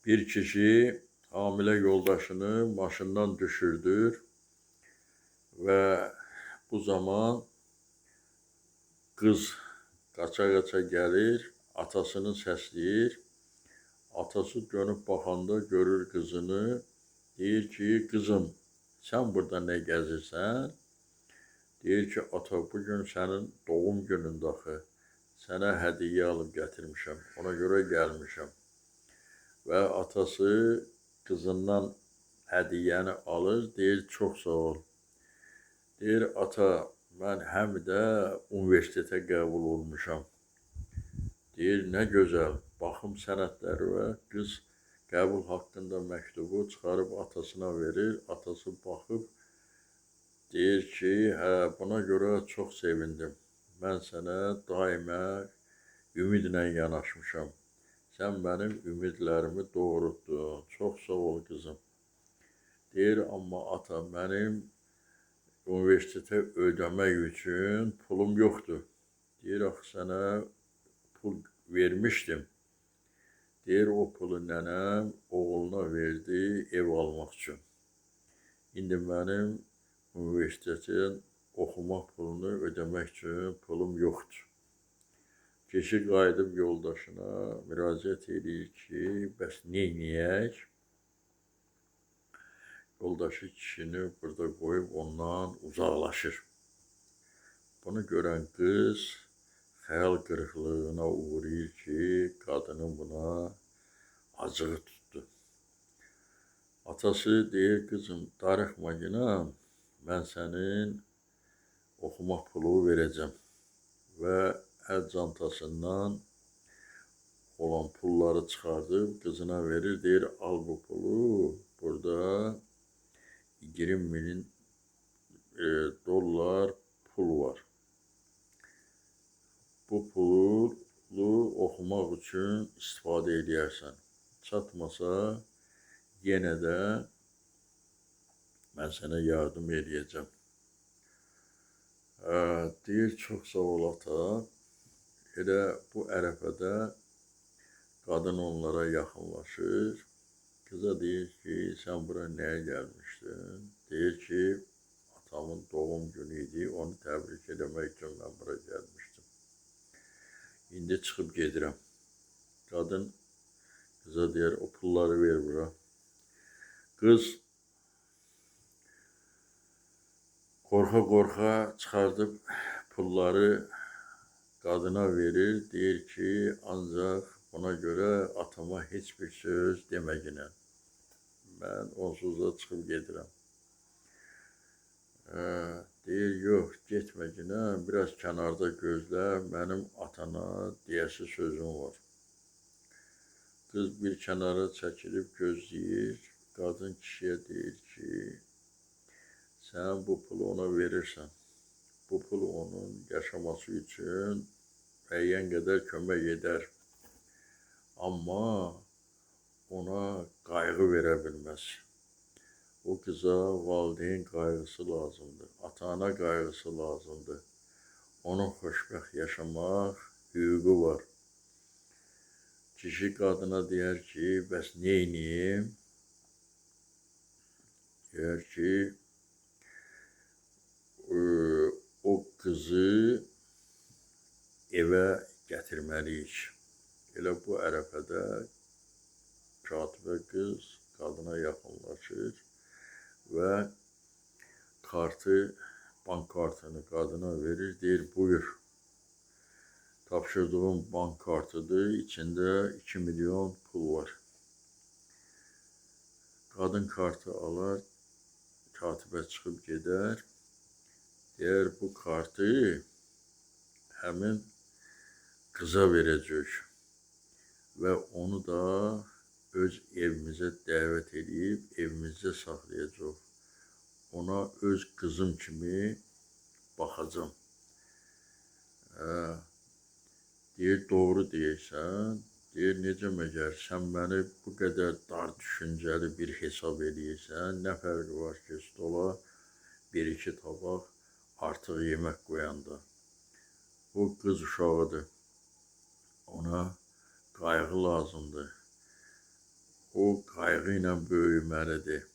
Bir kişi hamile yoldaşını maşından düşürdür ve bu zaman kız qaça-qaça gəlir, atasını səsləyir. Atası dönüb baxanda görür qızını, deyir ki, qızım, sən burada nə gəzirsən? Deyir ki, ata, bugün sənin doğum günündə axı, sənə hədiyyə alıb gətirmişəm, ona görə gəlmişəm. Və atası qızından hədiyyəni alır, deyir, çox sağ ol. Deyir, ata, mən həm də universitetə qəbul olmuşam. Deyir, nə gözəl, baxım sənədləri və qız qəbul haqqında məktubu çıxarıb atasına verir. Atası baxıb, deyir ki, hə, buna görə çox sevindim. Mən sənə daimə ümidlə yanaşmışam. Sən mənim ümidlərimi doğrultdun. Çox sağ ol, qızım. Deyir, amma ata, mənim universitetə ödəmək üçün pulum yoxdur. Deyir, axı sənə pul vermişdim. Deyir, o pulu nənəm oğluna verdi ev almaq üçün. İndi mənim universitetin oxumaq pulunu ödəmək üçün pulum yoxdur. Kişi qayıdıb yoldaşına müraciət edir ki, bəs neyniyək? Yoldaşı kişini burada qoyub ondan uzaqlaşır. Bunu görən qız xəyal qırıqlığına uğrayır ki, qadının buna acığı tutdu. Atası deyir, qızım, darıxma günəm, mən sənin oxumaq pulu verəcəm. Və əl çantasından olan pulları çıxardıb qızına verir, deyir, al bu pulu, burada 20.000 dollar pul var. Bu pulu oxumaq üçün istifadə edərsən. Çatmasa, yenə də mən sənə yardım edəcəm. Deyir, çox sağ ol ata. Elə bu ərəfədə qadın onlara yaxınlaşır. Qıza deyir ki, sən bura nəyə gəlmişdin? Deyir ki, atamın doğum günü idi, onu təbrik eləmək üçün mən bura gəlmişdim. İndi çıxıb gedirəm. Qadın qıza deyir, o pulları ver bura. Qız qorxa-qorxa çıxardıb pulları qadına verir. Deyir ki, ancaq buna görə atama heç bir söz deməginə. Mən onsuz da çıxıb gedirəm. Deyir, yox, getməginə, biraz kənarda gözlə, mənim atana deyəsi sözüm var. Qız bir kənara çəkilib gözləyir, qadın kişiyə deyir ki, sən bu pulu ona verirsən. Bu pul onun yaşaması üçün müəyyən qədər kömək edər. Amma ona qayğı verə bilməz. O qıza valideyn qayğısı lazımdır, ata-ana qayğısı lazımdır. Onun xoşbəxt yaşamaq hüququ var. Kişi qadına deyər ki, bəs neyniyim? Deyər ki, o qızı evə gətirməliyik. Elə bu ərəfədə katibə qız qadına yaxınlaşır və bank kartını qadına verir, deyir, buyur. Tapşırdığım bank kartıdır, içində 2 milyon pul var. Qadın kartı alar, katibə çıxıb gedər, deyər, bu kartı həmin qıza verəcək və onu da öz evimizə dəvət edib, evimizdə saxlayacaq. Ona öz qızım kimi baxacam. Deyir, doğru deyirsən. Deyir, necə məgər sən məni bu qədər dar düşüncəli bir hesab edirsən, nə fərqi var ki, stola bir-iki tabaq artıq yemək qoyanda. Bu qız uşağıdır. Ona qayğı lazımdır. o qayğı ilə böyüməlidir.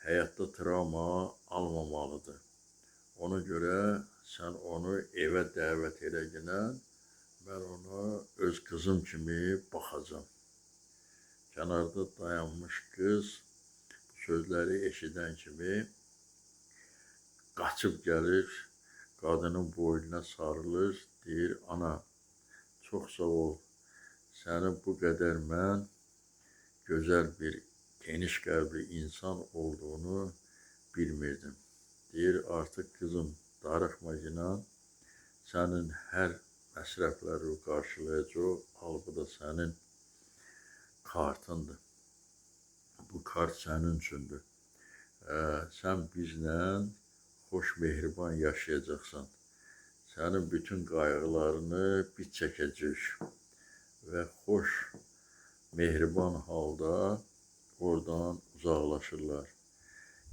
Həyatda travma almamalıdır. Ona görə sən onu evə dəvət edəcəksən, mən ona öz qızım kimi baxacam. Kənarda dayanmış qız bu sözləri eşidən kimi qaçıb gəlir, qadının boynuna sarılır, deyir, ana, çox sağ ol, səni bu qədər mən gözəl bir, geniş qəlbli insan olduğunu bilmirdim. Deyir, artıq qızım, darıxma inan, sənin hər məsrəfləri qarşılayacaq, al bu da sənin kartındır. Bu kart sənin üçündür. Sən bizlə xoş mehriban yaşayacaqsan. Sənin bütün qayğılarını biz çəkəcəyik və xoş mehriban halda oradan uzaqlaşırlar.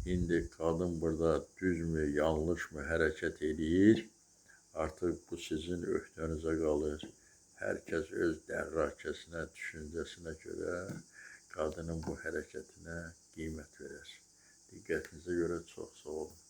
İndi qadın burada düzmü, yanlışmı hərəkət edir, artıq bu sizin öhdənizə qalır. Hər kəs öz dərrakəsinə, düşüncəsinə görə qadının bu hərəkətinə qiymət verər. Diqqətinizə görə çox sağ olun.